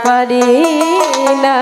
পারি না।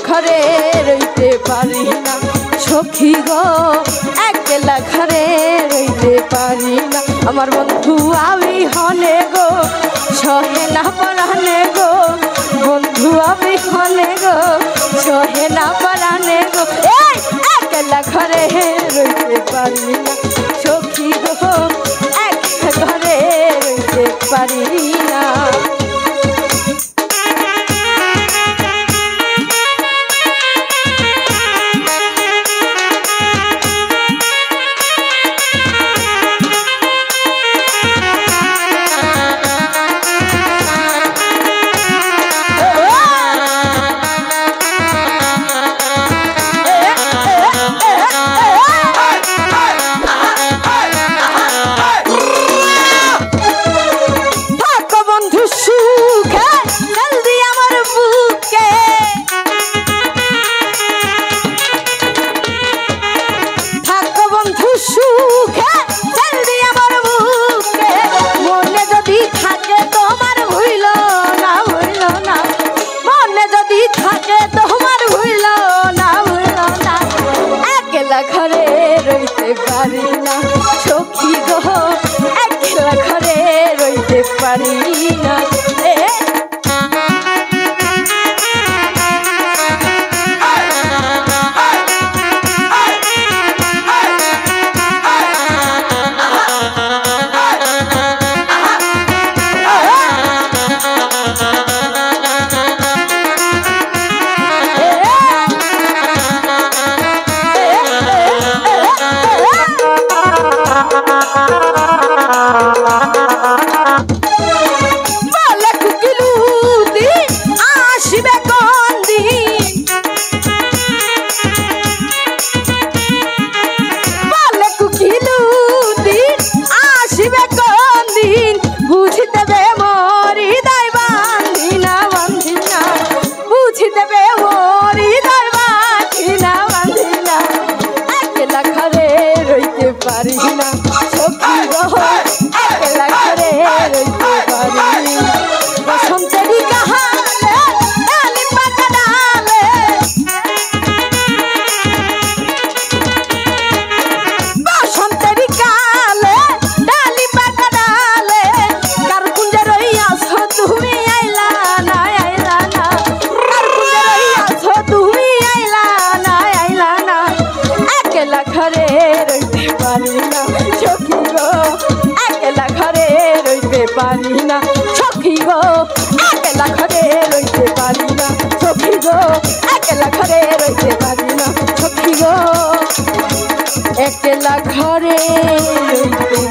ঘরে রইতে পারি না সখী গো, একলা ঘরে রইতে পারি না। আমার বন্ধু আমি হনে গো, সহে না পরানে গো, বন্ধু আমি হনে গো, সহে না পরানে গো। এই একলা ঘরে রইতে পারি না সখী গো, একলা ঘরে রইতে পারি না। ঘরে রইতে পারি না সখী গো, একলা ঘরে রইতে পারি না। পারি না সখী গো, একলা ঘরে রইতে পারি না। বসন্তেরই কাহালে ডালিম পাকা ডালে, বসন্তেরই কালে ডালিম পাকা ডালে, কার কুঞ্জে রইয়াছো তুমি আইলা না, আইলা না, কার কুঞ্জে রইয়াছো তুমি আইলা না, আইলা না। একলা ঘরে রইতে পারি না সখী গো, একলা ঘরে রইতে পারি না সখী গো, একলা ঘরে রইতে পারি না সখী গো, একলা ঘরে রইতে পারি না সখী গো, একলা ঘরে রইতে